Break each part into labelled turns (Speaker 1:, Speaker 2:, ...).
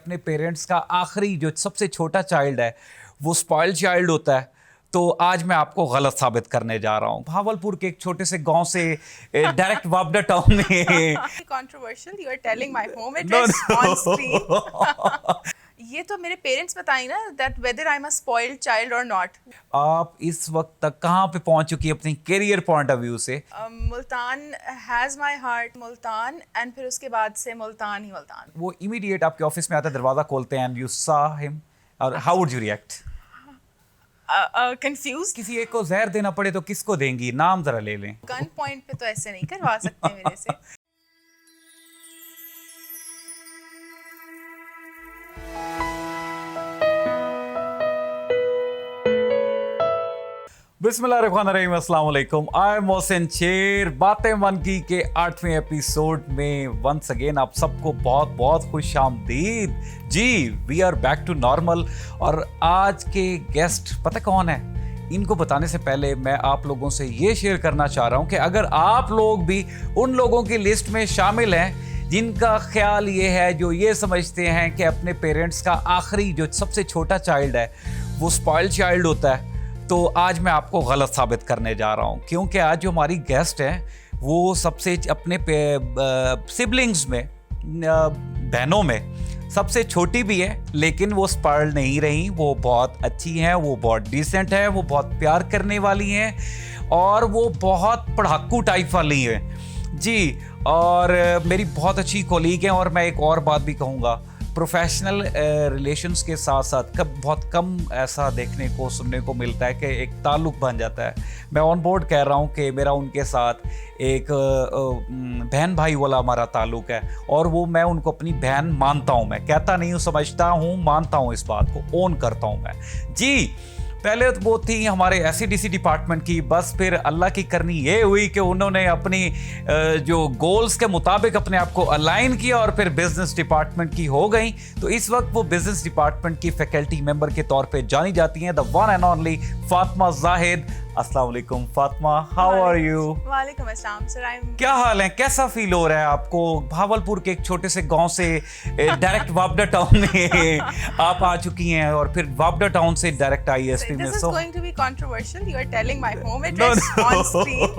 Speaker 1: अपने पेरेंट्स का आखिरी जो सबसे छोटा चाइल्ड है वो स्पॉइल्ड चाइल्ड होता है। तो आज मैं आपको गलत साबित करने जा रहा हूँ। भावलपुर के एक छोटे से गांव से डायरेक्ट वापडा टाउन में
Speaker 2: controversial, you are telling my home
Speaker 1: No,
Speaker 2: address on
Speaker 1: no.
Speaker 2: screen. ये तो मेरे पेरेंट्स बताएं ना that whether I'm a spoiled child or not.
Speaker 1: आप इस वक्त तक कहाँ पे पहुंच चुकी है अपनी करियर पॉइंट ऑफ व्यू से?
Speaker 2: Multan has my heart, Multan and फिर उसके बाद से मुल्तान ही मुल्तान.
Speaker 1: वो इमीडिएट आपके ऑफिस में आता है, दरवाजा खोलते हैं एंड यू सा हिम, और how would you react?
Speaker 2: Confused.
Speaker 1: किसी एक को जहर देना पड़े तो किसको देंगी? नाम जरा ले लें।
Speaker 2: गन पॉइंट पे तो ऐसे नहीं करवा सकते मेरे से.
Speaker 1: बिस्मिल्लाहिर्रहमानिर्रहीम, अस्सलाम वालेकुम। आई एम मोहसिन शेर। बातें मन की के 8वें एपिसोड में वंस अगेन आप सबको बहुत बहुत खुशामदीद। जी, we are back to normal. और आज के गेस्ट पता कौन है? इनको बताने से पहले मैं आप लोगों से ये शेयर करना चाह रहा हूँ कि अगर आप लोग भी उन लोगों की लिस्ट में शामिल हैं जिनका ख्याल ये है, जो ये समझते हैं कि अपने पेरेंट्स का आखिरी जो सबसे छोटा चाइल्ड है वो स्पॉइल्ड चाइल्ड होता है, तो आज मैं आपको गलत साबित करने जा रहा हूँ। क्योंकि आज जो हमारी गेस्ट हैं वो सबसे अपने सिबलिंग्स में, बहनों में सबसे छोटी भी है, लेकिन वो स्पॉइल्ड नहीं रही। वो बहुत अच्छी हैं, वो बहुत डिसेंट है, वो बहुत प्यार करने वाली हैं और वो बहुत पढ़ाकू टाइप वाली हैं। जी, और मेरी बहुत अच्छी कोलीग हैं। और मैं एक और बात भी कहूँगा, प्रोफेशनल रिलेशंस के साथ साथ बहुत कम ऐसा देखने को सुनने को मिलता है कि एक ताल्लुक़ बन जाता है। मैं ऑन बोर्ड कह रहा हूँ कि मेरा उनके साथ एक बहन भाई वाला हमारा ताल्लुक़ है, और वो मैं उनको अपनी बहन मानता हूँ। मैं कहता नहीं हूँ, समझता हूँ, मानता हूँ, इस बात को ओन करता हूँ मैं। जी, पहले तो वो थी हमारे एसईडीसी डिपार्टमेंट की, बस फिर अल्लाह की करनी ये हुई कि उन्होंने अपनी जो गोल्स के मुताबिक अपने आप को अलाइन किया और फिर बिजनेस डिपार्टमेंट की हो गई। तो इस वक्त वो बिजनेस डिपार्टमेंट की फैकल्टी मेंबर के तौर पे जानी जाती हैं, the one and only Fatima Zahid. अस्सलाम वालेकुम फातिमा, हाउ आर यू?
Speaker 2: वालेकुम अस्सलाम सर,
Speaker 1: क्या हाल है? कैसा फील हो रहा है आपको? भावलपुर के एक छोटे से गांव से डायरेक्ट वापडा टाउन में आप आ चुकी हैं और फिर वापडा टाउन से डायरेक्ट आईएसपी में।
Speaker 2: This is going to be controversial. You are telling my home address on screen.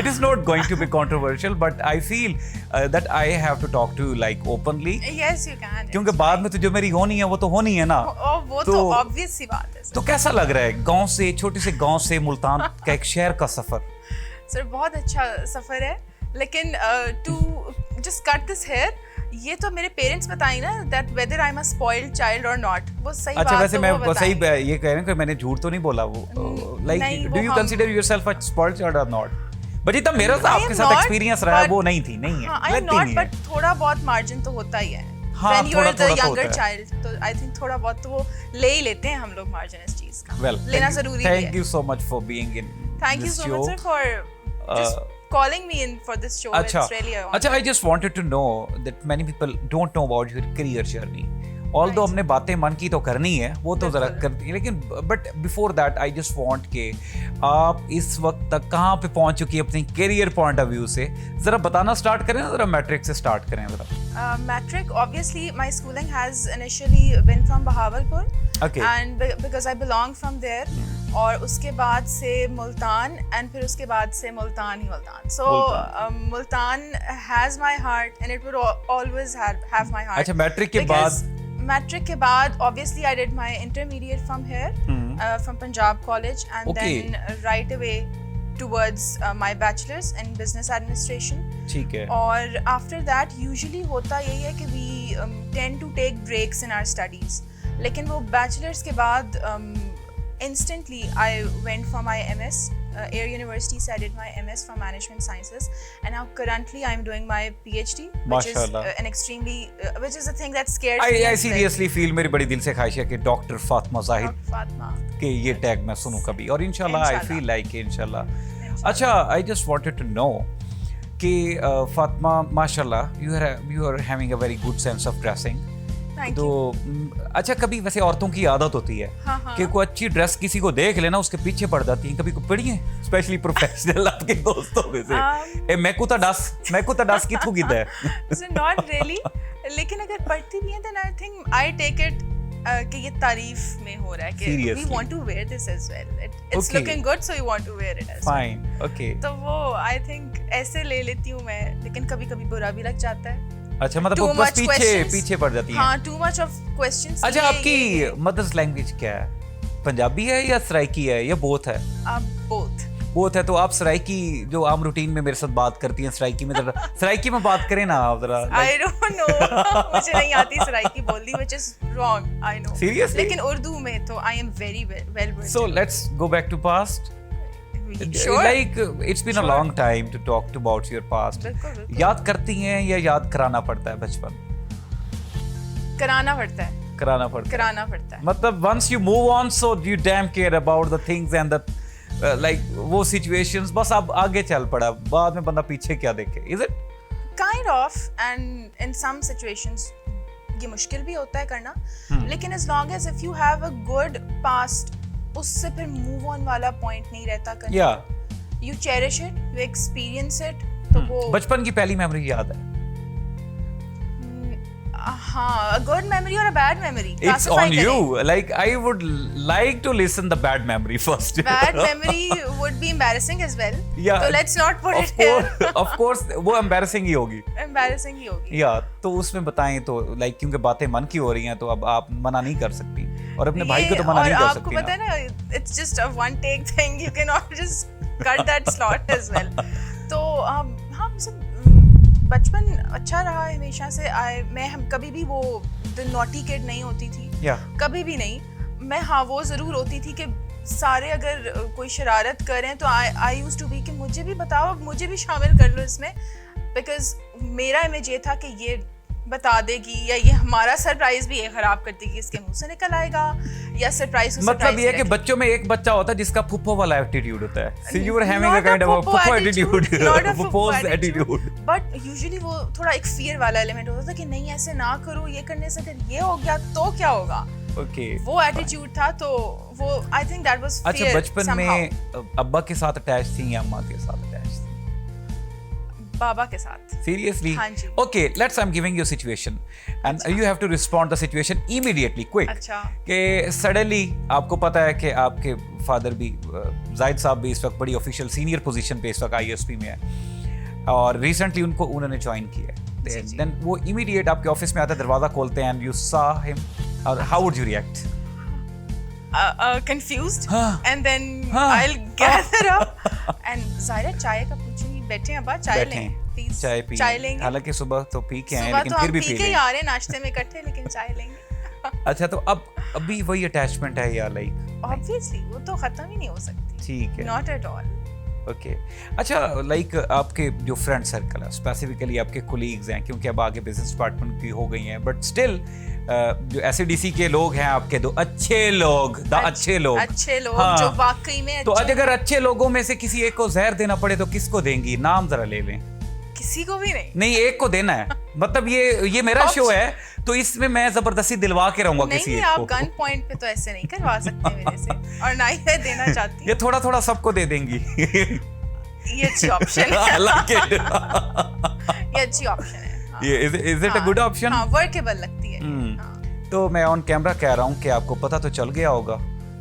Speaker 1: It is not going to be controversial, but I feel that I have to talk to you like openly.
Speaker 2: Yes, you can.
Speaker 1: क्योंकि बाद में तो जो मेरी होनी है वो तो होनी है ना।
Speaker 2: वो तो obvious सी बात है।
Speaker 1: तो कैसा लग रहा है गांव से, छोटे से गांव से मुल्तान का एक शहर का सफर?
Speaker 2: सर बहुत अच्छा सफर है, लेकिन to just cut this hair, ये तो मेरे पेरेंट्स बताएं ना that whether I'm a spoiled child or not. वो सही बात।
Speaker 1: अच्छा, वैसे
Speaker 2: तो
Speaker 1: मैं
Speaker 2: वो
Speaker 1: सही
Speaker 2: बताएं।
Speaker 1: ये कह रहा हूँ कि मैंने झूठ तो नहीं बोला। वो
Speaker 2: नहीं,
Speaker 1: लाइक
Speaker 2: वो
Speaker 1: डू यू
Speaker 2: हम-
Speaker 1: कंसीडर योरसेल्फ अ स्पॉइल्ड चाइल्ड और नॉट? बट जितना मेरा
Speaker 2: I
Speaker 1: आपके
Speaker 2: am
Speaker 1: साथ
Speaker 2: not,
Speaker 1: एक्सपीरियंस रहा है
Speaker 2: but-
Speaker 1: वो नहीं थी, नहीं है।
Speaker 2: हाँ, I am
Speaker 1: लगती
Speaker 2: not,
Speaker 1: नहीं है।
Speaker 2: but थोड़ा बहुत मार्जिन तो होता ही है।
Speaker 1: हाँ,
Speaker 2: When you are
Speaker 1: थोड़ा-थोड़ा
Speaker 2: the
Speaker 1: तो
Speaker 2: younger
Speaker 1: होता है।
Speaker 2: child, तो I think थोड़ा बहुत तो वो ले ही लेते हैं हम लोग मार्जिन इस चीज का।
Speaker 1: Well,
Speaker 2: लेना जरूरी भी
Speaker 1: thank
Speaker 2: है।
Speaker 1: you so much for being in
Speaker 2: Thank you
Speaker 1: this
Speaker 2: so
Speaker 1: show.
Speaker 2: much sir for just calling me in for this show.
Speaker 1: अच्छा,
Speaker 2: It's really an honor.
Speaker 1: अच्छा, I just wanted to know that many people don't know about your career journey. Although
Speaker 2: Right.
Speaker 1: हमने बातें मन की तो करनी है, वो तो जरा
Speaker 2: बिल्कुल।
Speaker 1: करती है, लेकिन but before that I just want के आप इस वक्त तक कहाँ पे पहुंच चुकी है अपनी करियर पॉइंट ऑफ व्यू से? जरा बताना स्टार्ट करें ना, जरा मैट्रिक से स्टार्ट करें जरा।
Speaker 2: Matric, obviously, my schooling has initially been from Bahawalpur.
Speaker 1: Okay.
Speaker 2: And because I belong from there. और उसके बाद से मुल्तान and फिर उसके बाद से मुल्तान ही Multan. So Multan has my heart and it would always have my heart.
Speaker 1: अच्छा, मैट्रिक के
Speaker 2: Because
Speaker 1: बाद
Speaker 2: मैट्रिक के बाद obviously I did my intermediate from here, from Punjab College, and
Speaker 1: Okay.
Speaker 2: then right away towards my bachelor's in business administration.
Speaker 1: ठीक है।
Speaker 2: और after that usually होता यही है कि we tend to take breaks in our studies, लेकिन वो bachelors के बाद instantly I went for my MS, Air University से I did my MS from Management Sciences, and now currently I'm doing my PhD, which is
Speaker 1: माशाल्लाह।
Speaker 2: an extremely which is a thing that scares me.
Speaker 1: I seriously feel, मेरी बड़ी दिल से ख्वाहिश है कि doctor Fatima Zahid
Speaker 2: Dr. Fatma.
Speaker 1: के ये टैग मैं सुनूं कभी, और इंशाल्लाह आई
Speaker 2: इंशाल्लाह।
Speaker 1: फील लाइक इंशाल्लाह। अच्छा, I just wanted to know कि फातिमा माशाल्लाह, you are having a very good sense of dressing.
Speaker 2: Thank
Speaker 1: तो अच्छा, कभी वैसे औरतों की आदत होती है
Speaker 2: हाँ।
Speaker 1: कि कोई अच्छी ड्रेस किसी को देख लेना उसके पीछे पड़ जाती है, कभी को पड़ी है स्पेशली प्रोफेशनल आपके दोस्तों में से ए मैकू ता डास की थू गिदा है
Speaker 2: So not really, लेकिन अगर पढ़ती भी हैं then I think I take it कि ये तारीफ में हो रहा है कि
Speaker 1: Seriously?
Speaker 2: we want to wear this as well. It's
Speaker 1: Okay.
Speaker 2: looking good so you want to wear it as well.
Speaker 1: Fine okay.
Speaker 2: तो वो I think ऐसे ले लेती हूँ मैं, लेकिन कभी-कभी बुरा भी लग जाता है।
Speaker 1: अच्छा, मतलब
Speaker 2: Too
Speaker 1: वो बस
Speaker 2: much questions.
Speaker 1: पीछे पड़ जाती है।
Speaker 2: हाँ, too much of questions।
Speaker 1: अच्छा,
Speaker 2: ये-
Speaker 1: आपकी मदर्स लैंग्वेज क्या है? पंजाबी है या सराइकी है या बोथ है?
Speaker 2: both।
Speaker 1: बोथ है, तो आप सराइकी जो आम रूटीन में मेरे साथ बात करती हैं सराइकी में, जरा सराइकी में बात करें ना आप जरा।
Speaker 2: I don't know मुझे नहीं आती सराइकी बोलनी, which is wrong, I know।
Speaker 1: Seriously?
Speaker 2: लेकिन उर्दू में तो I am very well versed।
Speaker 1: So let's go back to past.
Speaker 2: Sure।
Speaker 1: Like it's been a
Speaker 2: Sure।
Speaker 1: long time to talk about your past.
Speaker 2: बिल्कुल।
Speaker 1: याद करती हैं या याद कराना पड़ता है बचपन?
Speaker 2: कराना पड़ता है।
Speaker 1: कराना पड़ता है।
Speaker 2: कराना पड़ता है।
Speaker 1: मतलब once you move on, so you damn care about the things and the like वो situations, बस अब आगे चल पड़ा, बाद में बंदा पीछे क्या देखे, is it?
Speaker 2: Kind of, and in some situations ये मुश्किल भी होता है करना, लेकिन as long as if you have a good past, उससे फिर move on वाला point नहीं रहता करना।
Speaker 1: Yeah.
Speaker 2: You cherish it, you experience it, तो वो
Speaker 1: बचपन की पहली मेमोरी याद है?
Speaker 2: हाँ, a good memory or a bad memory?
Speaker 1: It's
Speaker 2: Classify
Speaker 1: on
Speaker 2: करें।
Speaker 1: you. Like I would like to listen the bad memory first.
Speaker 2: Bad memory would be embarrassing as well.
Speaker 1: Yeah.
Speaker 2: So let's not put
Speaker 1: Of
Speaker 2: it here.
Speaker 1: course, of course, वो embarrassing ही होगी।
Speaker 2: Embarrassing ही होगी।
Speaker 1: या तो उसमें बताएं तो like क्योंकि बातें मन की हो रही हैं तो अब आप मना नहीं कर सकती और अपने भाई को तो मना नहीं कर
Speaker 2: और
Speaker 1: सकती
Speaker 2: आपको पता है ना, it's just a one take thing, you cannot just cut that slot as well। तो हाँ, सब बचपन अच्छा रहा है हमेशा से। मैं हम कभी भी वो the naughty kid नहीं होती थी,
Speaker 1: या
Speaker 2: कभी भी नहीं। मैं हाँ वो ज़रूर होती थी कि सारे अगर कोई शरारत करें तो I used to be कि मुझे भी बताओ, मुझे भी शामिल कर लो इसमें, बिकॉज मेरा इमेज ये था कि ये बता देगी या ये हमारा सरप्राइज भी ये खराब कर देगी, इसके मुंह से निकल आएगा, या सरप्राइज
Speaker 1: मतलब ये है कि बच्चों में एक बच्चा होता है जिसका फुप्पो वाला एटीट्यूड होता है। So you were having a kind of a fuppo attitude, fuppo's attitude.
Speaker 2: But usually वो थोड़ा एक फियर वाला एलिमेंट होता था कि नहीं ऐसे ना करो, ये करने से अगर ये हो गया तो क्या होगा।
Speaker 1: Okay.
Speaker 2: वो एटीट्यूड था, तो वो I think that was fear.
Speaker 1: अच्छा, बचपन में अब्बा के साथ अटैच थी या अम्मा के साथ अटैच थी?
Speaker 2: बाबा के साथ।
Speaker 1: Seriously?
Speaker 2: हाँ जी।
Speaker 1: Okay, I'm giving you a situation and you have to respond the situation immediately, quick.
Speaker 2: अच्छा।
Speaker 1: कि सडनली आपको पता है कि आपके फादर भी जाहिद साहब भी इस वक्त बड़ी ऑफिशियल सीनियर पोजीशन पे इस वक्त ISP में है और रिसेंटली उन्होंने ज्वाइन किया है, देन वो इमीडिएट आपके ऑफिस में आते हैं, दरवाजा खोलते हैं एंड यू सा हिम, और how would you react?
Speaker 2: confused
Speaker 1: हाँ।
Speaker 2: and then
Speaker 1: हाँ।
Speaker 2: I'll gather up and ज़ाहिर है चाय का पूछूंगी, बैठे हैं, चाय
Speaker 1: बैठे
Speaker 2: लें
Speaker 1: हैं,
Speaker 2: प्लीज,
Speaker 1: चाय पी,
Speaker 2: चाय लेंगे।
Speaker 1: हालांकि सुबह तो पी के आए
Speaker 2: सुबह
Speaker 1: लेकिन
Speaker 2: तो
Speaker 1: फिर
Speaker 2: हम
Speaker 1: भी
Speaker 2: पी
Speaker 1: पी
Speaker 2: के ही
Speaker 1: लें।
Speaker 2: आ रहे हैं नाश्ते में इकट्ठे, लेकिन चाय लेंगे।
Speaker 1: अच्छा, तो अब अभी वही अटैचमेंट है या लाइक?
Speaker 2: ऑब्वियसली वो तो खत्म ही नहीं हो सकती।
Speaker 1: ठीक है,
Speaker 2: नॉट एट ऑल।
Speaker 1: ओके। अच्छा, लाइक आपके जो फ्रेंड सर्कल है, स्पेसिफिकली आपके कोलीग्स हैं, क्योंकि अब आगे बिजनेस डिपार्टमेंट की हो गई हैं, बट स्टिल जो SADC के लोग हैं आपके, दो अच्छे लोग, अच्छे लोग हाँ।
Speaker 2: जो वाकई में
Speaker 1: तो आज
Speaker 2: अच्छे,
Speaker 1: अगर अच्छे लोगों में से किसी एक को जहर देना पड़े तो किसको देंगी? नाम जरा ले लें।
Speaker 2: किसी को भी नहीं।
Speaker 1: नहीं, एक को देना है, मतलब ये मेरा शो है तो इसमें मैं जबरदस्ती दिलवा के रहूंगा किसी
Speaker 2: नहीं,
Speaker 1: एक
Speaker 2: आप
Speaker 1: को।
Speaker 2: गन पॉइंट पे तो ऐसे नहीं करवा सकते मेरे से, और ना ही मैं देना चाहती
Speaker 1: ये थोड़ा थोड़ा सबको दे देंगी।
Speaker 2: ये अच्छी ऑप्शन है।
Speaker 1: I like it.
Speaker 2: ये अच्छी ऑप्शन है। हाँ।
Speaker 1: Is it a good option?
Speaker 2: हाँ, वर्केबल लगती है। हाँ।
Speaker 1: तो मैं ऑन कैमरा कह रहा हूँ कि आपको पता तो चल गया होगा,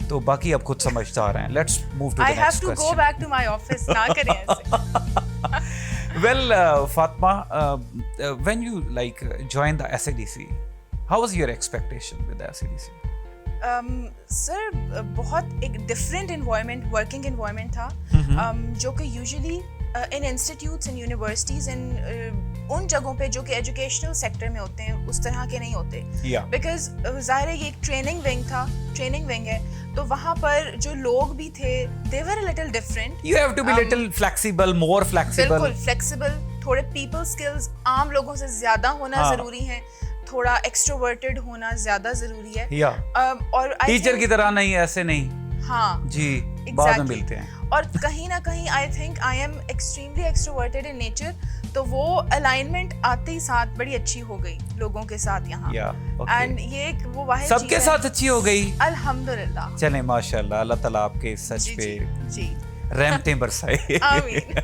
Speaker 1: तो बाकी आप खुद समझदार हैं। Let's move to the
Speaker 2: I have
Speaker 1: next
Speaker 2: to go
Speaker 1: question.
Speaker 2: back to my office, ना करें ऐसे।
Speaker 1: Well, Fatma, when you joined the SADC, how was your expectation with the SADC?
Speaker 2: Sir बहुत एक डिफरेंट इन्वायरमेंट, वर्किंग इन्वायरमेंट था, जो कि usually in institutes in universities in उन जगहों पे जो कि एजुकेशनल सेक्टर में होते हैं उस तरह के नहीं होते। बिकॉज जाहिर है ये एक ट्रेनिंग विंग था, ट्रेनिंग विंग है, तो वहाँ पर जो लोग भी थे they were a little different.
Speaker 1: You have to be little flexible, more flexible.
Speaker 2: बिल्कुल फ्लेक्सिबल, थोड़े पीपल स्किल्स आम लोगों से ज्यादा होना जरूरी है, थोड़ा एक्सट्रोवर्टेड होना ज्यादा जरूरी है। और
Speaker 1: टीचर की तरह नहीं, ऐसे नहीं।
Speaker 2: हाँ
Speaker 1: जी, बाद में मिलते हैं।
Speaker 2: और कहीं ना कहीं आई think I am extremely extroverted in nature, तो वो अलाइनमेंट आते ही साथ बड़ी अच्छी हो गई लोगों के साथ यहाँ। एंड ये वो वाहिद
Speaker 1: सबके साथ अच्छी हो गई
Speaker 2: अल्हम्दुलिल्लाह।
Speaker 1: चले माशाल्लाह, अल्लाह ताला आपके सच पे
Speaker 2: जी
Speaker 1: रहमतें बरसाए।
Speaker 2: आमीन।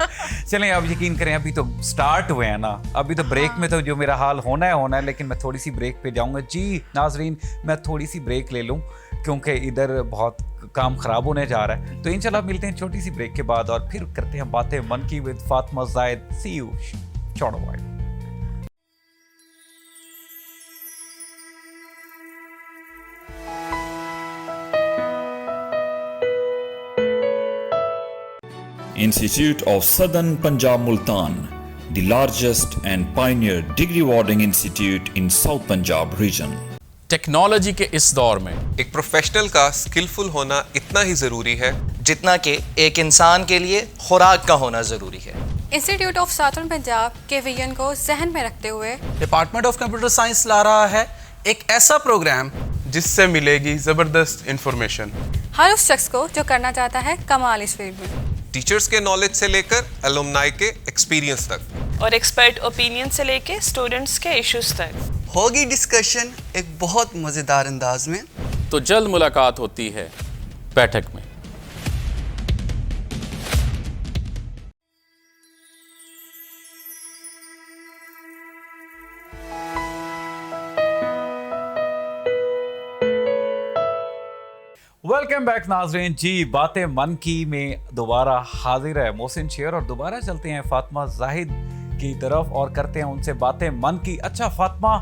Speaker 1: चलें, आप यकीन करें अभी तो स्टार्ट हुए हैं ना, अभी तो ब्रेक में तो जो मेरा हाल होना है, लेकिन मैं थोड़ी सी ब्रेक पे जाऊंगा। जी नाजरीन, मैं थोड़ी सी ब्रेक ले लूं क्योंकि इधर बहुत काम खराब होने जा रहा है। तो इंशाल्लाह मिलते हैं छोटी सी ब्रेक के बाद और फिर करते हैं बातें मन की with Fatima Zahid. See you short while.
Speaker 3: Institute of Southern Punjab Multan, the largest and pioneer degree awarding institute in South Punjab region.
Speaker 4: Technology के इस दौर में
Speaker 5: एक प्रोफेशनल का स्किलफुल होना इतना ही ज़रूरी है
Speaker 6: जितना कि एक इंसान के लिए खुराक का होना ज़रूरी है।
Speaker 7: इंस्टीट्यूट ऑफ साउथर्न पंजाब के विजन को जहन में रखते हुए
Speaker 8: डिपार्टमेंट ऑफ कंप्यूटर साइंस ला रहा है एक ऐसा प्रोग्राम
Speaker 5: जिससे मिलेगी ज़बरदस्त इंफॉर्मेशन
Speaker 7: हर उस शख्स को जो करना चाहता है कमाल इस फील्ड में।
Speaker 5: टीचर्स के नॉलेज से लेकर एलुमनाई के एक्सपीरियंस तक
Speaker 9: और एक्सपर्ट ओपिनियन से लेके स्टूडेंट्स के इश्यूज तक
Speaker 8: होगी डिस्कशन एक बहुत मज़ेदार अंदाज में।
Speaker 4: तो जल्द मुलाकात होती है बैठक में।
Speaker 1: वेलकम बैक नाजरीन। जी बातें मन की में दोबारा हाजिर है मोहसिन शेर और दोबारा चलते हैं फातिमा जाहिद की तरफ और करते हैं उनसे बातें मन की। अच्छा फातिमा,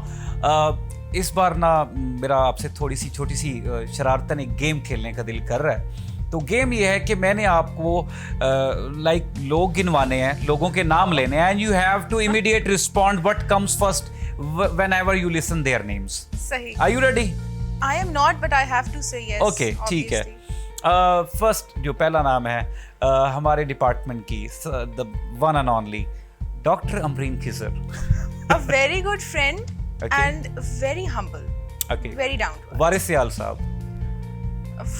Speaker 1: इस बार ना मेरा आपसे थोड़ी सी छोटी सी शरारतन एक गेम खेलने का दिल कर रहा है। तो गेम ये है कि मैंने आपको लाइक लोग गिनवाने हैं, लोगों के नाम लेने हैं, and you have to immediate respond what comes first whenever you listen their names.
Speaker 2: सही।
Speaker 1: Are you ready?
Speaker 2: I am not, but I have to say yes.
Speaker 1: Okay, ठीक है। फर्स्ट जो पहला नाम है हमारे डिपार्टमेंट की the one and only doctor Amreen Khizar.
Speaker 2: A very good friend and very humble.
Speaker 1: Okay.
Speaker 2: Very down to earth.
Speaker 1: वारिस सियाल साहब।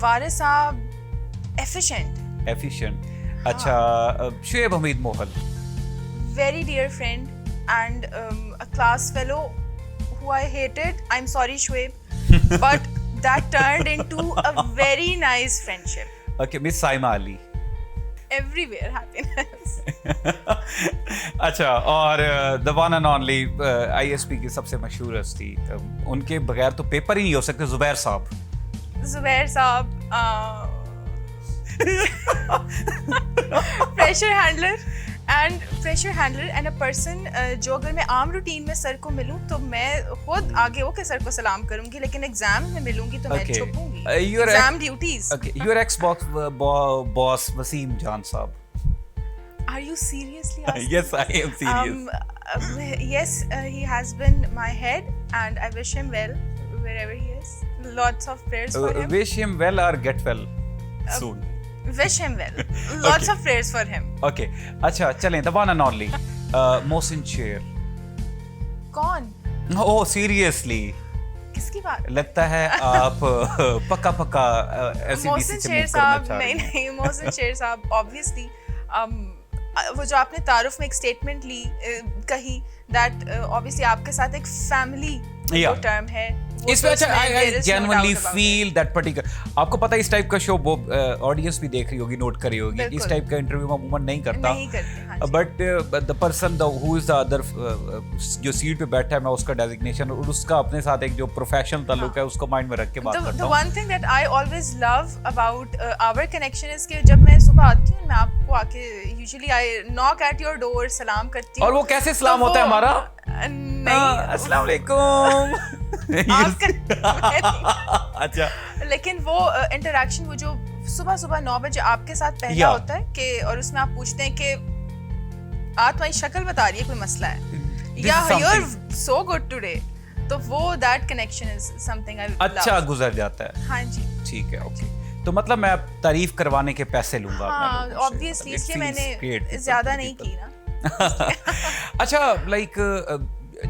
Speaker 2: वारिस साहब efficient.
Speaker 1: Efficient. अच्छा, शुएब हमीद मोहल।
Speaker 2: Very dear friend and a class fellow who I hated. I'm sorry, Shoaib. But that turned into a very nice friendship.
Speaker 1: Okay, Miss Saima Ali.
Speaker 2: Everywhere happiness.
Speaker 1: अच्छा, और the one and only ISP की सबसे मशहूर हस्ती, उनके बगैर तो paper ही नहीं हो सकते, जुबैर साहब।
Speaker 2: Zubair साहब pressure handler and a person जो अगर मैं आम रूटीन में सर को मिलूं तो मैं खुद आगे होकर सर को सलाम करूंगी, लेकिन एग्जाम में मिलूंगी तो मैं छुपूंगी। Exam duties.
Speaker 1: Okay, your ex-boss boss Wasim जान साहब।
Speaker 2: Are you seriously asking?
Speaker 1: Yes, I am serious.
Speaker 2: Yes, he has been my head and I wish him well wherever he is. Lots of prayers for him.
Speaker 1: Wish him well or get well soon.
Speaker 2: Wish him well. Lots of prayers for him.
Speaker 1: Okay. अच्छा चलें, the one and only Mohsin शेर।
Speaker 2: कौन?
Speaker 1: Oh seriously?
Speaker 2: किसकी बात?
Speaker 1: लगता है आप पक्का ऐसी
Speaker 2: मोहसिन शेर साहब। नहीं, मोहसिन शेर साहब obviously वो जो आपने तारुफ में एक स्टेटमेंट ली कही that obviously आपके साथ एक फैमिली जो टर्म है
Speaker 1: इसमें। अच्छा, I genuinely feel that particular, आपको पता है इस टाइप का शो वो ऑडियंस भी देख रही होगी, नोट करी होगी, इस टाइप का इंटरव्यू में अमूमन नहीं करता, but the person who is the other जो सीट पे बैठा है, मैं उसका डेजिग्नेशन और उसका अपने साथ एक जो प्रोफेशनल ताल्लुक है उसको माइंड में रख के बात करता हूं।
Speaker 2: The one thing that I always love about our connection is कि जब मैं सुबह आती हूँ मैं आपको आके usually I knock at your door, सलाम करती हूँ।
Speaker 1: और वो कैसे सलाम होता है हमारा?
Speaker 2: नहीं,
Speaker 1: अस्सलाम वालेकुम। अच्छा,
Speaker 2: लेकिन वो इंटरेक्शन वो जो सुबह 9 बजे आपके साथ पहला होता है कि और उसमें आप पूछते हैं कि आज तुम्हारी शक्ल बता रही है कोई मसला है या you are so good today, तो वो that connection is something I
Speaker 1: अच्छा गुजर जाता है।
Speaker 2: हाँ जी,
Speaker 1: ठीक है, ओके। तो मतलब मैं तारीफ करवाने के पैसे लूंगा।
Speaker 2: हाँ, ऑब्वियसली इसलिए मैंने ज्यादा नहीं की ना।
Speaker 1: अच्छा, like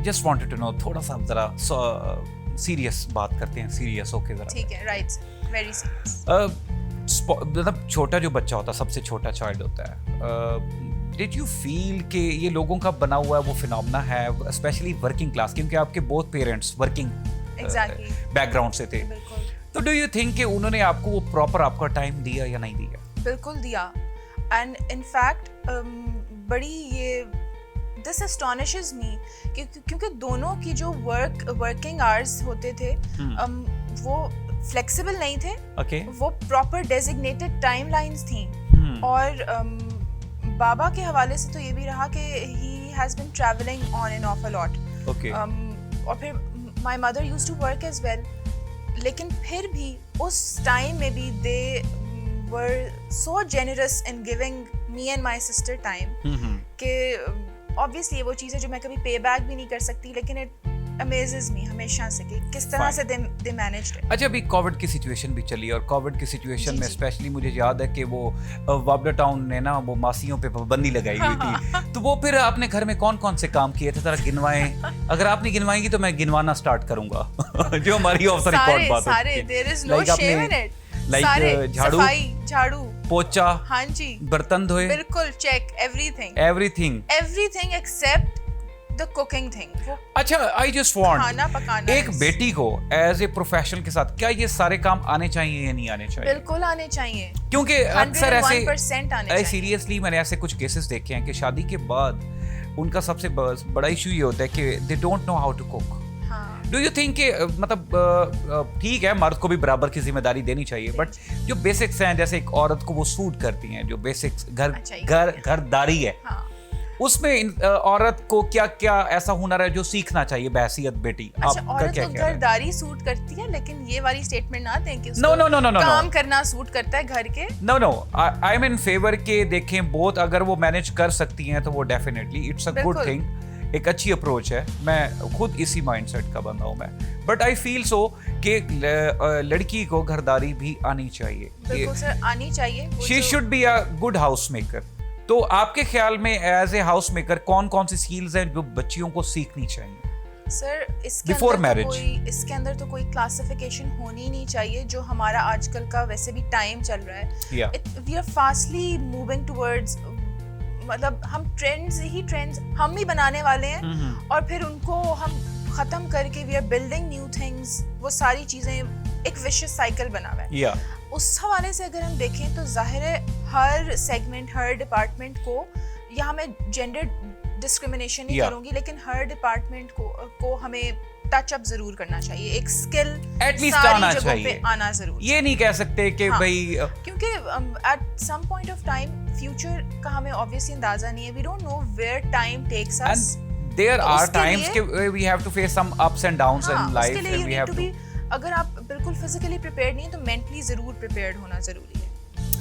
Speaker 1: just wanted to know, थोड़ा सा जरा सीरियस बात करते हैं, सीरियस होके जरा।
Speaker 2: ठीक है, राइट, वेरी सीरियस।
Speaker 1: मतलब छोटा जो बच्चा होता है, सबसे छोटा चाइल्ड होता है, डिड यू फील कि ये लोगों का बना हुआ है वो फिनोमेना है, स्पेशली वर्किंग क्लास, क्योंकि आपके both parents working
Speaker 2: Exactly.
Speaker 1: Background से थे,
Speaker 2: बिल्कुल
Speaker 1: तो डू यू थिंक कि उन्होंने आपको वो प्रॉपर आपका टाइम दिया या नहीं दिया?
Speaker 2: बिल्कुल दिया. एंड इनफैक्ट बड़ी ये दिस एस्टोनिशेस मी क्योंकि दोनों की जो वर्किंग आवर्स होते थे वो फ्लेक्सिबल नहीं थे.
Speaker 1: Okay.
Speaker 2: वो प्रॉपर डेजिग्नेटेड टाइमलाइंस थी. और बाबा के हवाले से तो ये भी रहा कि he has been travelling on and off a lot.
Speaker 1: Okay.
Speaker 2: और फिर my mother used to work as well, लेकिन फिर भी उस टाइम में भी they were so generous in giving me and my sister time कि ऑब्वियसली वो चीज़ें जो मैं कभी पे बैक भी नहीं कर सकती, लेकिन इट अमेजेस मी हमेशा से कि किस तरह से दे मैनेज्ड इट.
Speaker 1: अच्छा, अभी कोविड की सिचुएशन भी चली, और कोविड की सिचुएशन
Speaker 2: जी,
Speaker 1: में
Speaker 2: जी.
Speaker 1: स्पेशली मुझे याद है कि वो वाबडा टाउन ने ना वो मासियों पे पाबंदी लगाई हुई थी, तो वो फिर आपने घर में कौन कौन से काम किए थे, जरा गिनवाएं. अगर आपने गिनवाएंगी तो मैं गिनवाना स्टार्ट करूंगा जो हमारी ऑफ द रिकॉर्ड बात
Speaker 2: सारे
Speaker 1: होती है.
Speaker 2: There is no
Speaker 1: Like
Speaker 2: shame
Speaker 1: आपने-
Speaker 2: इन इट.
Speaker 1: like,
Speaker 2: सारे झाड़ू
Speaker 1: पोचा,
Speaker 2: हाँ जी,
Speaker 1: बर्तन धोए,
Speaker 2: बिल्कुल check everything
Speaker 1: everything.
Speaker 2: Except the cooking thing.
Speaker 1: अच्छा, आई जस्ट वांट,
Speaker 2: खाना पकाना
Speaker 1: एक बेटी को एज ए प्रोफेशनल के साथ क्या ये सारे काम आने चाहिए या नहीं आने चाहिए?
Speaker 2: बिल्कुल आने चाहिए.
Speaker 1: क्योंकि अक्सर
Speaker 2: 101% आने चाहिए.
Speaker 1: सीरियसली मैंने ऐसे कुछ केसेस देखे हैं कि शादी के बाद उनका सबसे बड़ा इशू ये होता है कि they don't know how to cook. Do you think कि मतलब ठीक है, मर्द को भी बराबर की जिम्मेदारी देनी चाहिए, बट जो बेसिक्स हैं, जैसे एक औरत को वो सूट करती हैं, जो बेसिक्स घरदारी है, उसमें औरत को क्या क्या ऐसा हुनर है जो सीखना चाहिए बहैसियत बेटी?
Speaker 2: अच्छा,
Speaker 1: आपका
Speaker 2: औरत
Speaker 1: क्या
Speaker 2: को
Speaker 1: कहना है?
Speaker 2: घरदारी सूट करती है, लेकिन ये वाली स्टेटमेंट ना दें कि
Speaker 1: No, no, no, no, no,
Speaker 2: काम
Speaker 1: no.
Speaker 2: करना सूट करता है घर के.
Speaker 1: No I am in favour के देखें बोथ, अगर वो मैनेज कर सकती हैं तो वो डेफिनेटली इट्स अ गुड
Speaker 2: बिल्कुल.
Speaker 1: थिंग, एक अच्छी अप्रोच है. मैं खुद इसी माइंडसेट का बंदा हूं मैं, बट आई फील सो कि लड़की को घरदारी भी आनी चाहिए.
Speaker 2: बिल्कुल सर, आनी चाहिए. वो
Speaker 1: शी
Speaker 2: जो-
Speaker 1: should be a good house maker. तो आपके ख्याल में एज ए हाउस मेकर कौन कौन सी स्किल्स हैं जो बच्चियों को सीखनी चाहिए?
Speaker 2: सर इसके
Speaker 1: Before
Speaker 2: अंदर
Speaker 1: marriage.
Speaker 2: इसके अंदर तो कोई क्लासिफिकेशन होनी नहीं चाहिए. जो हमारा आजकल का वैसे भी टाइम चल रहा है,
Speaker 1: Yeah.
Speaker 2: We are fastly moving towards, मतलब हम ट्रेंड्स हम ही बनाने वाले हैं और फिर उनको हम खत्म करके we are building new things. वो सारी चीजें एक विशियस साइकिल बना हुआ है.
Speaker 1: या
Speaker 2: उस हवाले से अगर हम देखें तो जाहिर है हर सेगमेंट, हर डिपार्टमेंट को, यहाँ मैं जेंडर डिस्क्रिमिनेशन नहीं
Speaker 1: Yeah.
Speaker 2: करूंगी, लेकिन हर डिपार्टमेंट को हमें टच अप जरूर करना चाहिए. एक स्किल
Speaker 1: एटलीस्ट
Speaker 2: सारी
Speaker 1: आना
Speaker 2: जगहों
Speaker 1: चाहिए,
Speaker 2: पे आना जरूर.
Speaker 1: ये नहीं कह सकते कि
Speaker 2: हाँ.
Speaker 1: भाई
Speaker 2: क्योंकि at some point of time future का हमें ऑब्वियसली अंदाजा नहीं है. We don't know where time takes us.
Speaker 1: and there
Speaker 2: तो
Speaker 1: are
Speaker 2: उसके
Speaker 1: times
Speaker 2: लिए-
Speaker 1: कि we have to face some ups and downs
Speaker 2: हाँ,
Speaker 1: in life
Speaker 2: उसके लिए
Speaker 1: and
Speaker 2: you
Speaker 1: we
Speaker 2: need
Speaker 1: have
Speaker 2: to
Speaker 1: to
Speaker 2: be, अगर आप बिल्कुल फिजिकली प्रिपेयर्ड नहीं है तो मेंटली जरूर प्रिपेयर्ड होना जरूरी है.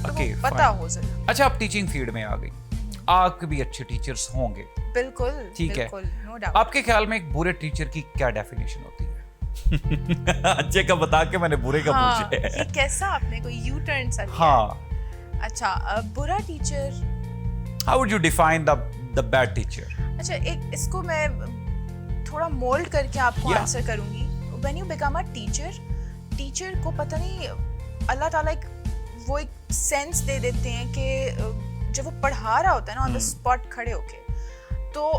Speaker 2: तो
Speaker 1: Okay,
Speaker 2: वो पता
Speaker 1: fine.
Speaker 2: हो जरूर.
Speaker 1: अच्छा, आप टीचिंग फील्ड में आ गई, आपके भी अच्छे टीचर्स होंगे,
Speaker 2: बिल्कुल,
Speaker 1: ठीक है.
Speaker 2: बिल्कुल, नो डाउट.
Speaker 1: आपके ख्याल में एक बुरे टीचर की क्या डेफिनेशन होती है? अच्छे का बता के मैंने बुरे का
Speaker 2: हाँ,
Speaker 1: पूछे
Speaker 2: ये कैसा आपने कोई यू टर्न सा लिया?
Speaker 1: हाँ,
Speaker 2: अच्छा, बुरा teacher.
Speaker 1: how would you define the bad teacher?
Speaker 2: अच्छा, एक इसको मैं थोड़ा मोल्ड करके आपको
Speaker 1: Yeah.
Speaker 2: आंसर करूंगी. When you become a teacher को पता नहीं अल्लाह ताला वो एक सेंस दे देते हैं कि जब वो पढ़ा रहा होता है ना ऑन द स्पॉट खड़े होके, तो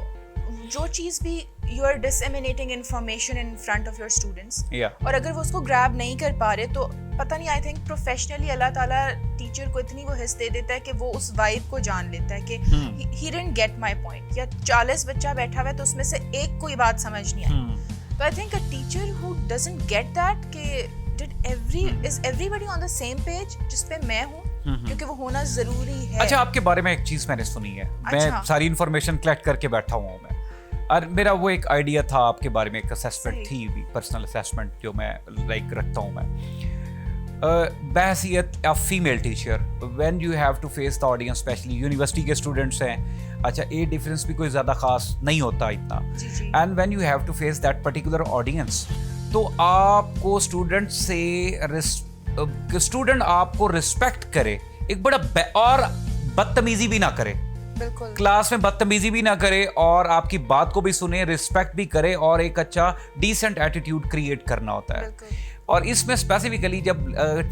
Speaker 2: जो चीज़ भी you are disseminating information in front of your students,
Speaker 1: Yeah.
Speaker 2: और अगर वो उसको ग्रैब नहीं कर पा रहे तो पता नहीं, आई थिंक प्रोफेशनली अल्लाह ताला टीचर को इतनी वो हिस्स दे देता है कि वो उस वाइब को जान लेता है कि he didn't get my point. या 40 बच्चा बैठा हुआ है तो उसमें से एक कोई बात समझ नहीं आई. तो I think a teacher who doesn't get that कि is everybody on the same page जिस पे मैं हूँ, क्योंकि वो होना जरूरी है.
Speaker 1: अच्छा, आपके बारे में एक चीज मैंने सुनी है, मैं
Speaker 2: अच्छा.
Speaker 1: सारी इंफॉर्मेशन कलेक्ट करके बैठा हुआ हूँ मैं, और मेरा वो एक आइडिया था आपके बारे में, एक असेसमेंट
Speaker 2: सही.
Speaker 1: थी, पर्सनल असेसमेंट जो मैं लाइक रखता हूँ मैं. बहसियत of female teacher, when you have to face the audience, especially university के स्टूडेंट्स हैं, अच्छा एज डिफरेंस भी कोई ज़्यादा खास नहीं होता इतना,
Speaker 2: जी, जी.
Speaker 1: And when you have to face that particular audience, तो आपको स्टूडेंट आपको रिस्पेक्ट करे, एक बड़ा और बदतमीजी भी ना करे,
Speaker 2: बिल्कुल।
Speaker 1: क्लास में बदतमीजी भी ना करे और आपकी बात को भी सुने, रिस्पेक्ट भी करे और एक अच्छा डिसेंट एटीट्यूड क्रिएट करना होता है।
Speaker 2: बिल्कुल।
Speaker 1: और इसमें स्पेसिफिकली जब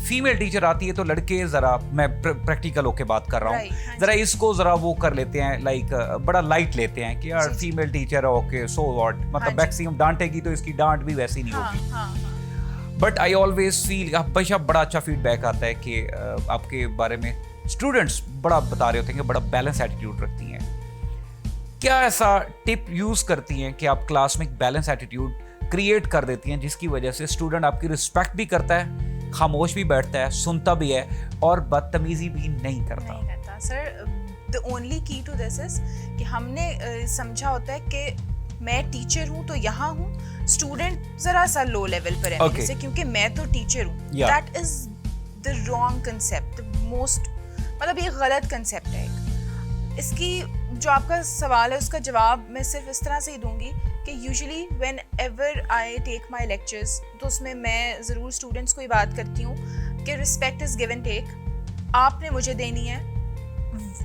Speaker 1: फीमेल टीचर आती है तो लड़के जरा, मैं प्रैक्टिकल होके बात कर रहा
Speaker 2: Right,
Speaker 1: हूँ,
Speaker 2: हाँ
Speaker 1: जरा इसको जरा वो कर लेते हैं, लाइक बड़ा लाइट लेते हैं कि यार
Speaker 2: जी, जी।
Speaker 1: फीमेल टीचर है, ओके सो व्हाट,
Speaker 2: हाँ
Speaker 1: मतलब
Speaker 2: जी।
Speaker 1: मैक्सिमम डांटेगी तो इसकी डांट भी वैसी नहीं
Speaker 2: हाँ,
Speaker 1: होगी।
Speaker 2: हाँ।
Speaker 1: बट आई ऑलवेज फील, हमेशा बड़ा अच्छा फीडबैक आता है कि आपके बारे में स्टूडेंट्स बड़ा बता रहे होते हैं कि बड़ा बैलेंस एटीट्यूड रखती हैं। क्या ऐसा टिप यूज करती हैं कि आप क्लास में एक बैलेंस एटीट्यूड क्रिएट कर देती हैं जिसकी वजह से स्टूडेंट आपकी रिस्पेक्ट भी करता है, खामोश भी बैठता है, सुनता भी है और बदतमीजी भी नहीं करता?
Speaker 2: नहीं करता सर। द ओनली की टू दिस इज कि हमने समझा होता है कि मैं टीचर हूँ तो यहाँ हूँ, स्टूडेंट जरा सा लो लेवल पर है मेरे से, क्योंकि मैं तो टीचर हूँ। That is the wrong concept, most, मतलब ये गलत कंसेप्ट है एक। इसकी जो आपका सवाल है उसका जवाब मैं सिर्फ इस तरह से ही दूंगी कि usually whenever I take my lectures, तो उसमें मैं ज़रूर स्टूडेंट्स को ही बात करती हूँ कि respect is give and take. आपने मुझे देनी है,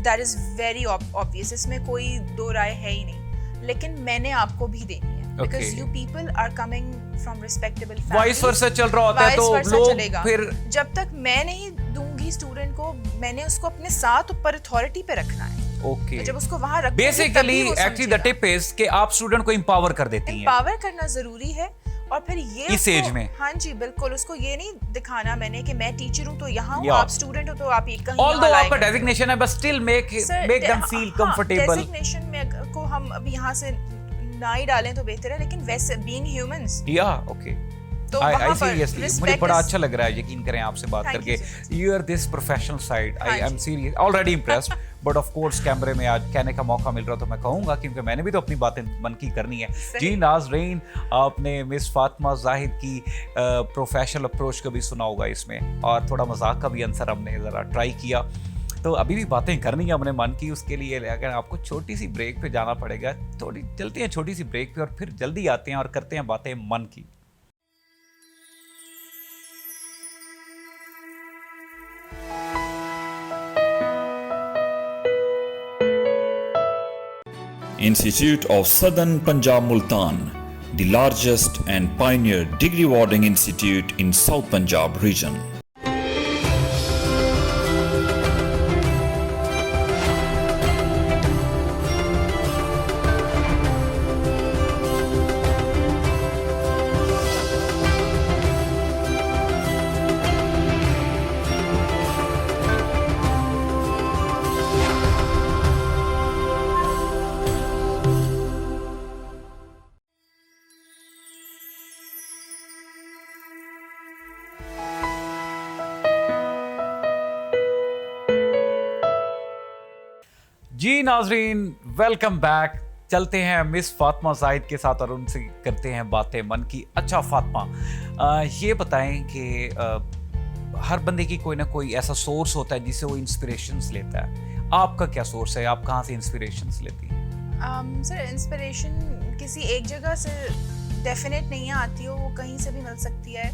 Speaker 2: दैट इज़ वेरी ऑब्वियस, इसमें कोई दो राय है ही नहीं, लेकिन मैंने आपको भी देनी है because you people are coming from respectable families.
Speaker 1: Vice versa चल रहा होता है तो लोग फिर,
Speaker 2: जब तक मैं नहीं दूंगी स्टूडेंट को, मैंने उसको अपने साथ ऊपर अथॉरिटी पे रखना है।
Speaker 1: ओके,
Speaker 2: जब उसको वहां रख,
Speaker 1: basically actually the tip is कि आप स्टूडेंट को एम्पावर कर देती हैं।
Speaker 2: एम्पावर करना जरूरी है और फिर ये
Speaker 1: इस एज में,
Speaker 2: हाँ जी बिल्कुल, उसको ये नहीं दिखाना मैंने कि मैं टीचर हूँ तो यहाँ हूँ, आप स्टूडेंट हो तो आप ये कहीं
Speaker 1: ऑल्दो आपका डेजिग्नेशन है, but still make them feel comfortable.
Speaker 2: Designation में को हम अभी यहाँ से ना ही डालें तो बेहतर है, लेकिन वैसे बीइंग ह्यूमंस,
Speaker 1: या ओके,
Speaker 2: तो
Speaker 1: आई सीरियसली, मुझे बड़ा अच्छा लग रहा है, यकीन करें आपसे बात
Speaker 2: Thank
Speaker 1: करके।
Speaker 2: you so much.
Speaker 1: You are this professional side, I
Speaker 2: हाँ
Speaker 1: एम
Speaker 2: जी।
Speaker 1: Serious, already impressed, but of course कैमरे में आज कहने का मौका मिल रहा तो मैं कहूंगा, क्योंकि मैंने भी तो अपनी बातें मन की करनी है। जी नाज़रीन, आपने मिस फातिमा जाहिद की प्रोफेशनल अप्रोच को भी सुना होगा इसमें, और थोड़ा मजाक का भी आंसर हमने ज़रा ट्राई किया। तो अभी भी बातें करनी है अपने मन की, उसके लिए अगर आपको छोटी सी ब्रेक पे जाना पड़ेगा, थोड़ी चलते हैं छोटी सी ब्रेक पे और फिर जल्दी आते हैं और करते हैं बातें मन की।
Speaker 3: Institute of Southern Punjab Multan, the largest and pioneer degree awarding institute in South Punjab region.
Speaker 1: जी नाजरीन, वेलकम बैक। चलते हैं मिस फातिमा जाहिद के साथ और उनसे करते हैं बातें मन की। अच्छा फातिमा, ये बताएं कि हर बंदे की कोई ना कोई ऐसा सोर्स होता है जिससे वो इंस्पिरेशंस लेता है। आपका क्या सोर्स है? आप कहाँ से इंस्पिरेशंस लेती हैं?
Speaker 2: सर इंस्पिरेशन किसी एक जगह से डेफिनेट नहीं आती हो, वो कहीं से भी मिल सकती है।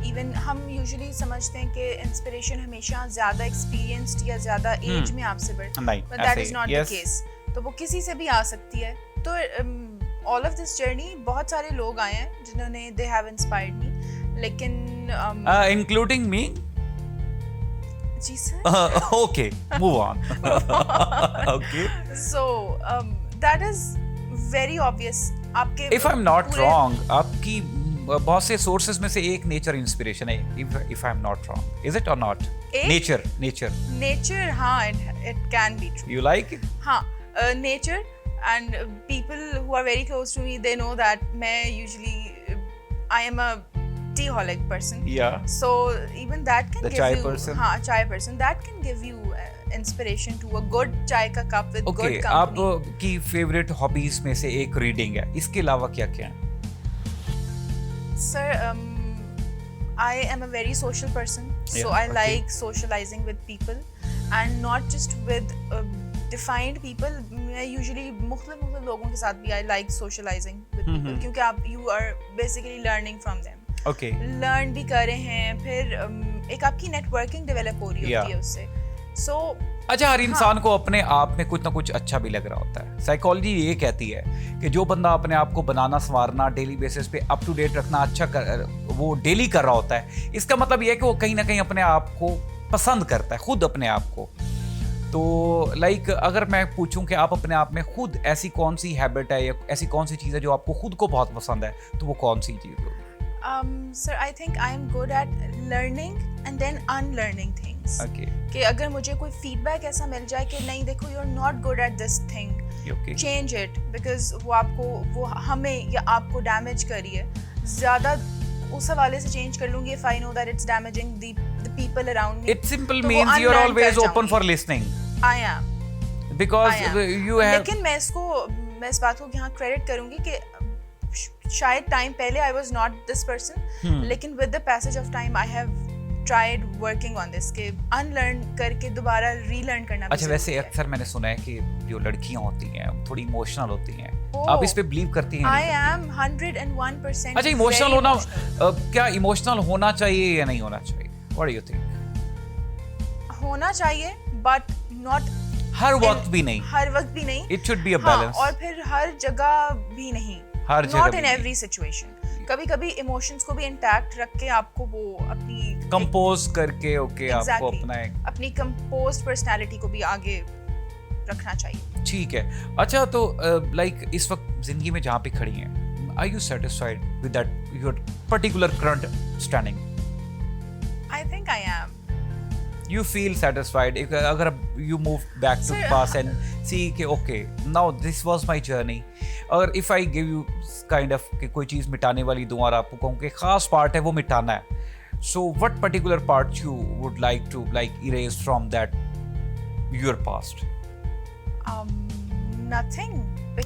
Speaker 2: इवन हम यूजुअली समझते हैं कि इंस्पिरेशन हमेशा ज़्यादा एक्सपीरियंस्ड या ज़्यादा एज में आपसे बढ़ती है, but that is not the case. तो वो किसी से भी आ सकती है। तो ऑल ऑफ दिस जर्नी बहुत सारे लोग आए हैं जिन्होंने दे हैव इंस्पायर्ड मी, लेकिन
Speaker 1: इंक्लूडिंग मी।
Speaker 2: जी sir.
Speaker 1: Okay, move on. Okay,
Speaker 2: so that is very obvious. आपके,
Speaker 1: if I am not wrong, आपकी बहुत से सोर्सेज में से एक नेचर इंस्पिरेशन है, if I am not wrong, is it और नॉट? नेचर, हाँ, it can be true. You like it?
Speaker 2: हाँ, nature and people who are very close to me, they know that मैं usually I am a tea-holic person.
Speaker 1: Yeah.
Speaker 2: So even that can
Speaker 1: the
Speaker 2: give
Speaker 1: chai
Speaker 2: you,
Speaker 1: person.
Speaker 2: हाँ, chai person, that can give you inspiration to a good चाय का cup with good company.
Speaker 1: आप की favourite hobbies में से एक reading है, इसके अलावा क्या क्या है?
Speaker 2: Sir, I am a very social person, so
Speaker 1: Yeah,
Speaker 2: I
Speaker 1: okay.
Speaker 2: like socializing with people and not just with defined people. मैं usually मुख्तलिफ लोगों के साथ भी I like socializing with people, क्योंकि आप you are basically learning from them.
Speaker 1: Okay.
Speaker 2: Learn भी कर रहे हैं, फिर एक आपकी नेटवर्किंग डेवलप हो रही होती है उससे। सो
Speaker 1: अच्छा, हर इंसान को अपने आप में कुछ ना कुछ अच्छा भी लग रहा होता है। साइकोलॉजी ये कहती है कि जो बंदा अपने आप को बनाना संवारना डेली बेसिस पे अप टू डेट रखना वो डेली कर रहा होता है, इसका मतलब ये है कि वो कहीं ना कहीं अपने आप को पसंद करता है, खुद अपने आप को। तो लाइक अगर मैं पूछूं कि आप अपने आप में खुद ऐसी कौन सी हैबिट है या ऐसी कौन सी चीज़ है जो आपको खुद को बहुत पसंद है, तो वो कौन सी चीज़ होगी?
Speaker 2: Sir, I think I am good at learning and then unlearning things.
Speaker 1: Okay.
Speaker 2: कि अगर मुझे कोई feedback ऐसा मिल जाए कि नहीं देखो you're not good at this thing,
Speaker 1: Okay.
Speaker 2: change it because वो हमें या आपको damage करी है, ज़्यादा उस हवाले से change कर लूँगी if I know that it's damaging the people around me.
Speaker 1: It simple
Speaker 2: तो वो
Speaker 1: means you're
Speaker 2: unlearn
Speaker 1: always
Speaker 2: कर
Speaker 1: open
Speaker 2: जाऊँगी.
Speaker 1: for listening
Speaker 2: I am.
Speaker 1: because
Speaker 2: I am.
Speaker 1: you have.
Speaker 2: लेकिन मैं इस बात को यहाँ क्रेडिट करूंगी कि शायद टाइम पहले I was not this person, लेकिन with the passage of time I have tried working on this के अनलर्न करके दोबारा रीलर्न करना भी
Speaker 1: अच्छा, वैसे
Speaker 2: जरूरी है।
Speaker 1: अक्सर मैंने सुना है कि जो लड़कियां होती हैं थोड़ी इमोशनल होती हैं,
Speaker 2: Oh.
Speaker 1: आप इस पे बिलीव करती हैं?
Speaker 2: I am 101%.
Speaker 1: अच्छा, इमोशनल
Speaker 2: very
Speaker 1: होना
Speaker 2: emotional.
Speaker 1: क्या इमोशनल होना चाहिए या नहीं होना चाहिए? What do you think?
Speaker 2: होना चाहिए बट नॉट
Speaker 1: हर वक्त भी नहीं,
Speaker 2: हर वक्त भी नहीं।
Speaker 1: It should be a
Speaker 2: हाँ,
Speaker 1: balance.
Speaker 2: और फिर हर जगह भी नहीं,
Speaker 1: हर जगह
Speaker 2: नॉट
Speaker 1: भी
Speaker 2: इन
Speaker 1: नहीं।
Speaker 2: Every situation. कभी कभी इमोशंस को भी इंटैक्ट रख के आपको वो अपनी
Speaker 1: कंपोज करके ओके आपको
Speaker 2: Exactly.
Speaker 1: अपना एक
Speaker 2: अपनी कंपोज्ड पर्सनालिटी को भी आगे रखना चाहिए।
Speaker 1: ठीक है। अच्छा, तो लाइक इस वक्त जिंदगी में जहाँ पे खड़ी हैं, are you satisfied with that your particular current standing?
Speaker 2: I think I am.
Speaker 1: You feel satisfied if अगर you move back to
Speaker 2: Sir,
Speaker 1: past and see कि okay now this was my journey, और if I give you kind of कि कोई चीज़ मिटाने वाली दूँ और आपको कहूँ कि खास पार्ट है वो मिटाना है, so what particular part you would like to like erase from that your past?
Speaker 2: Nothing.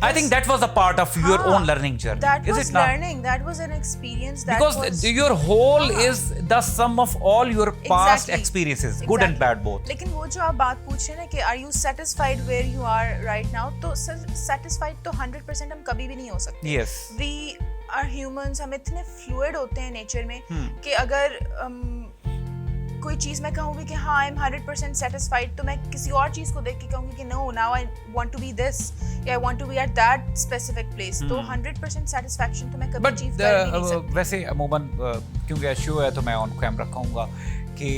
Speaker 1: I think that was a part of your
Speaker 2: हाँ,
Speaker 1: own learning journey.
Speaker 2: That
Speaker 1: is
Speaker 2: was
Speaker 1: it not?
Speaker 2: learning. That was an experience. That
Speaker 1: Because
Speaker 2: was,
Speaker 1: your whole
Speaker 2: हाँ.
Speaker 1: is the sum of all your past
Speaker 2: Exactly.
Speaker 1: experiences, good and
Speaker 2: Exactly.
Speaker 1: bad both.
Speaker 2: लेकिन वो जो आप बात पूछ रहे हैं ना कि are you satisfied where you are right now, तो satisfied तो 100% हम कभी भी नहीं हो सकते।
Speaker 1: Yes.
Speaker 2: We are humans, हम इतने fluid होते हैं नेचर में कि अगर कोई चीज़ मैं कहूँगी कि हाँ आई एम 100% सेटिस्फाइड, तो मैं किसी और चीज़ को देख के कहूँगी कि no now I want to be this या I want to be at that specific place. तो 100% सेटिस्फैक्शन तो मैं कभी
Speaker 1: बट
Speaker 2: अचीव कर भी नहीं सकती।
Speaker 1: वैसे अमूमन क्योंकि शो है तो मैं ऑन कैमरा कहूँगा कि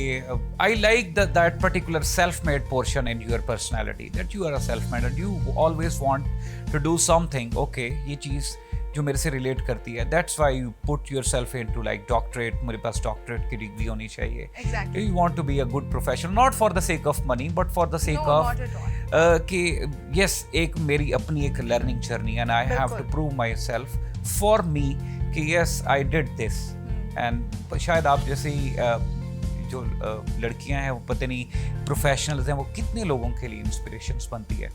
Speaker 1: I like that particular self made portion in your personality, that you are a self made and you always want to do something. Okay, ये चीज़ जो मेरे से रिलेट करती है, that's why you put yourself into like doctorate, मेरे पास doctorate की डिग्री होनी चाहिए।
Speaker 2: Exactly.
Speaker 1: You want to be a good professional, not for the sake of money but for the sec
Speaker 2: No,
Speaker 1: of
Speaker 2: not at all.
Speaker 1: कि yes एक मेरी अपनी एक learning journey and I have to
Speaker 2: बिल्कुल।
Speaker 1: Prove myself for me कि yes I did this. And शायद आप जैसे ही जो लड़कियां हैं वो पता नहीं प्रोफेशनल्स हैं, वो कितने लोगों के लिए इंस्पिरेशंस बनती है।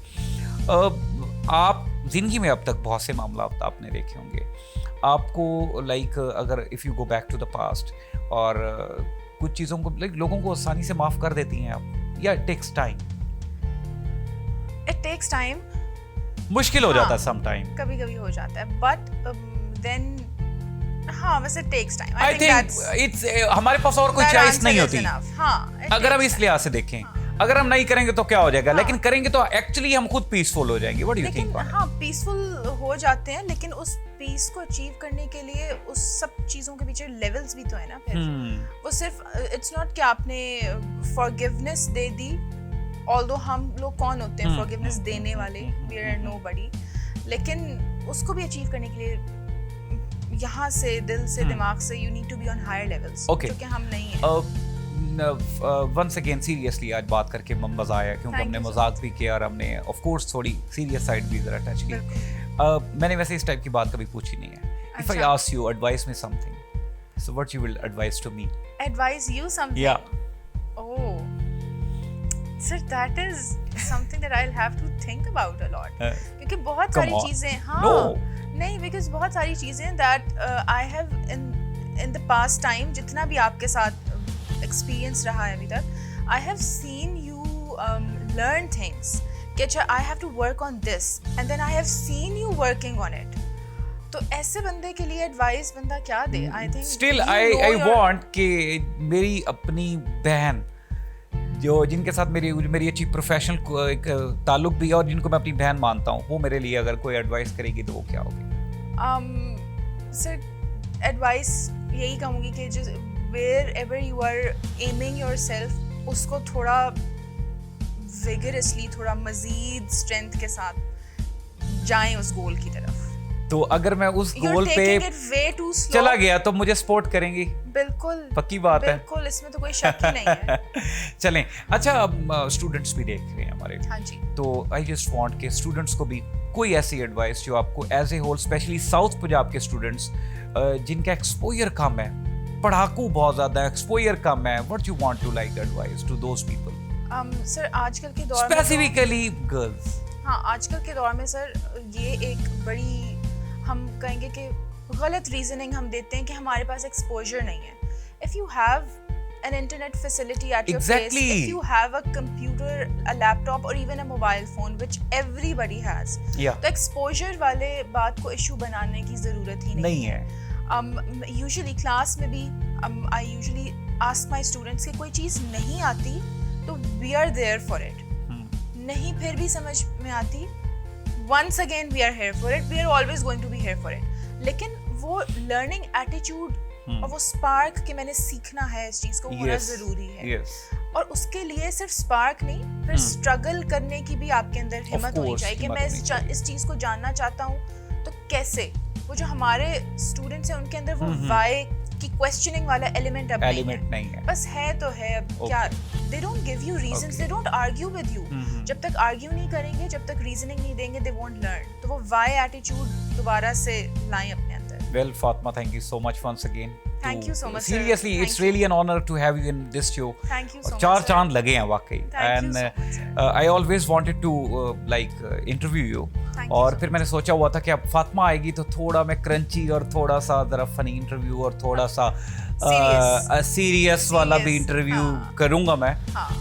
Speaker 1: आप जिंदगी में अब तक बहुत से मामला आपने देखे होंगे, आपको लाइक अगर if you go back to the past और कुछ चीज़ों को लाइक लोगों को आसानी से माफ़ कर देती हैं आप, या it takes time?
Speaker 2: It takes time.
Speaker 1: मुश्किल हो जाता है
Speaker 2: हाँ,
Speaker 1: सम टाइम।
Speaker 2: कभी कभी हो जाता है बट देन हाँ वैसे takes time.
Speaker 1: I think it's हमारे पास और कोई चॉइस नहीं होती।
Speaker 2: हाँ,
Speaker 1: अगर हम इस लिहाज से देखें, अगर हम नहीं करेंगे तो क्या हो जाएगा, लेकिन करेंगे तो एक्चुअली हम खुद पीसफुल हो जाएंगे। व्हाट डू यू
Speaker 2: लेकिन
Speaker 1: थिंक?
Speaker 2: हाँ पीसफुल हो जाते हैं, लेकिन उस पीस को अचीव करने के लिए उस सब चीज़ों के पीछे लेवल्स भी तो है ना फिर। वो सिर्फ इट्स नॉट कि आपने फॉरगिवनेस दे दी, ऑल्दो हम लोग कौन होते हैं फॉरगिवनेस देने वाले, वी आर नोबडी, लेकिन उसको भी अचीव करने के लिए यहाँ से दिल से दिमाग से you need to be on higher levels,
Speaker 1: Okay.
Speaker 2: जो कि हम नहीं हैं।
Speaker 1: वंस अगेन सीरियसली आज बात करके मजा आया, क्योंकि
Speaker 2: Thank
Speaker 1: हमने
Speaker 2: you so
Speaker 1: मजाक भी किया और हमने ऑफ कोर्स थोड़ी सीरियस साइड भी जरा टच की। मैंने वैसे इस टाइप की बात कभी पूछी नहीं है। इफ आई
Speaker 2: अच्छा।
Speaker 1: Ask you advise me something, so what you will advise to me?
Speaker 2: Advise you something?
Speaker 1: Yeah.
Speaker 2: Oh. Sir, that is something that I'll have to think about a lot. क्योंकि बहुत
Speaker 1: Come
Speaker 2: सारी
Speaker 1: on.
Speaker 2: चीजें हाँ
Speaker 1: No.
Speaker 2: नहीं, because बहुत सारी चीजें that I have in the past time, जितना भी आपके साथ experience रहा है अभी तक, I have seen you learn things कि अच्छा I have to work on this and then I have seen you working on it. तो ऐसे बंदे के लिए एडवाइस बंदा क्या दे? I think
Speaker 1: still
Speaker 2: you
Speaker 1: I
Speaker 2: know your-
Speaker 1: want कि मेरी अपनी बहन जो जिनके साथ मेरी अच्छी प्रोफेशनल एक ताल्लुक भी है और जिनको मैं अपनी बहन मानता हूँ, वो मेरे लिए अगर कोई एडवाइस करेगी तो वो क्या होगी?
Speaker 2: सर एडवाइस यही कहूँगी कि जो wherever you are aiming yourself, उसको थोड़ा विगरसली, थोड़ा मजीद स्ट्रेंथ के साथ जाएं उस गोल की तरफ।
Speaker 1: तो अगर मैं उस गोल पे चला गया तो मुझे सपोर्ट करेंगी?
Speaker 2: बिल्कुल,
Speaker 1: पक्की बात है,
Speaker 2: बिल्कुल, इसमें तो कोई शक ही नहीं है।
Speaker 1: चलें, अच्छा, अब स्टूडेंट्स भी देख रहे हैं हमारे,
Speaker 2: हाँ जी,
Speaker 1: तो आई जस्ट वांट के स्टूडेंट्स को भी कोई ऐसी एडवाइस जो आपको as a whole, specially south Punjab के स्टूडेंट्स जिनका एक्सपोजर कम है, पढ़ाकू बहुत ज्यादा, एक्सपोजर कम है, what you want to like advise to those people?
Speaker 2: Sir आजकल के दौर में
Speaker 1: स्पेसिफिकली गर्ल्स,
Speaker 2: हाँ, आजकल के दौर में सर ये एक बड़ी, हम कहेंगे कि गलत रीजनिंग हम देते हैं कि हमारे पास एक्सपोजर नहीं है। If you have an internet facility at your place, if you have a computer, a laptop or even a mobile phone which everybody has, तो exposure वाले बात को issue बनाने की ज़रूरत ही नहीं है। Usually class में भी I usually ask my students कि कोई चीज़ नहीं आती तो we are there for it, नहीं फिर भी समझ में आती, once again we are here for it, we are always going to be here for it। लेकिन वो learning attitude और वो स्पार्क कि मैंने सीखना है इस चीज को, होना जरूरी है। और उसके लिए सिर्फ स्पार्क नहीं, फिर स्ट्रगल करने की भी आपके अंदर हिम्मत होनी चाहिए कि मैं इस चीज को जानना चाहता हूँ तो कैसे। वो जो हमारे स्टूडेंट्स हैं उनके अंदर वो व्हाई की क्वेश्चनिंग वाला एलिमेंट अब नहीं है, बस है तो है, अब क्या, they don't give you reasons, they don't argue with you. जब तक आर्ग्यू नहीं करेंगे, जब तक रीजनिंग नहीं देंगे, दे वोंट लर्न। तो वो व्हाई एटीट्यूड दोबारा से लाएं अपने अंदर।
Speaker 1: Well, Fatma, thank you so much once again.
Speaker 2: Thank you so much.
Speaker 1: Seriously, it's really an honor to have you in this show.
Speaker 2: Thank you so much.
Speaker 1: चार चांद लगे हैं वाकई.
Speaker 2: And
Speaker 1: I always wanted to interview you. और फिर मैंने सोचा हुआ था कि अब फातिमा आएगी तो थोड़ा मैं क्रंची और थोड़ा सा जरा फनी इंटरव्यू और थोड़ा सा सीरियस वाला भी इंटरव्यू करूंगा मैं।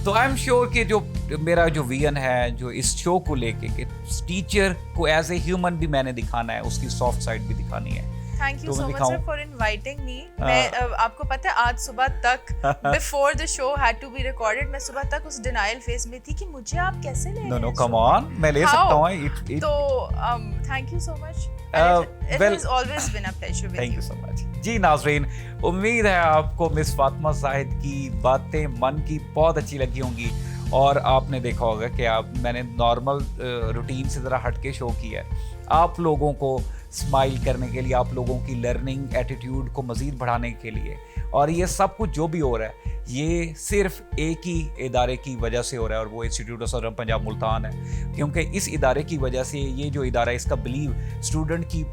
Speaker 1: तो आई एम श्योर कि जो मेरा जो विजन है जो इस शो को लेके कि टीचर को एज ए ह्यूमन भी मैंने दिखाना है, उसकी सॉफ्ट साइड भी दिखानी है।
Speaker 2: Thank you so much sir for inviting me. मैं आपको पता है आज सुबह तक before the show had to be recorded, मैं सुबह तक उस डिनायल फेज में थी कि मुझे आप कैसे ले रहे हैं।
Speaker 1: नो कम ऑन, मैं ले सकता हूं।
Speaker 2: तो thank you so much, it has always been a pleasure with you.
Speaker 1: Thank you so much. जी नाज़रीन, उम्मीद है आपको मिस फातिमा साहिद की बातें मन की बहुत अच्छी लगी होंगी और आपने देखा होगा कि मैंने नॉर्मल रूटीन से ज़रा हटके शो किया है आप लोगों को स्माइल करने के लिए, आप लोगों की लर्निंग एटीट्यूड को मज़ीद बढ़ाने के लिए। और ये सब कुछ जो भी हो रहा है ये सिर्फ एक ही इदारे की वजह से हो रहा है और वो institute of southern Punjab Multan है, क्योंकि इस इदारे की वजह से ये जो इदारा है इसका बिलीव स्टूडेंट की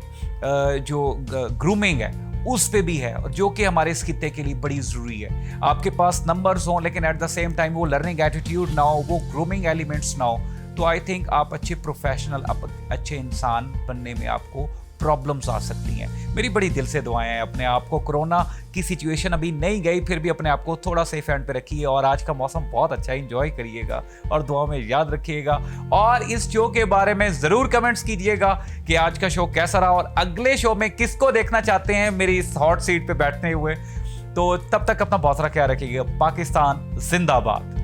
Speaker 1: जो ग्रूमिंग है उस पे भी है, जो कि हमारे इस खित्ते के लिए बड़ी ज़रूरी है। आपके पास नंबर्स हों लेकिन एट द सेम टाइम वो लर्निंग एटीट्यूड ना हो, वो ग्रूमिंग एलिमेंट्स ना हो, तो आई थिंक आप अच्छे प्रोफेशनल, अच्छे इंसान बनने में आपको प्रॉब्लम्स आ सकती हैं। मेरी बड़ी दिल से दुआएं हैं अपने आप को, कोरोना की सिचुएशन अभी नहीं गई फिर भी अपने आप को थोड़ा सेफ हैंड पे रखिए और आज का मौसम बहुत अच्छा है, एंजॉय करिएगा और दुआ में याद रखिएगा और इस शो के बारे में ज़रूर कमेंट्स कीजिएगा कि आज का शो कैसा रहा और अगले शो में किसको देखना चाहते हैं मेरी इस हॉट सीट पे बैठते हुए। तो तब तक अपना बहुत सारा ख्याल रखिएगा। पाकिस्तान जिंदाबाद।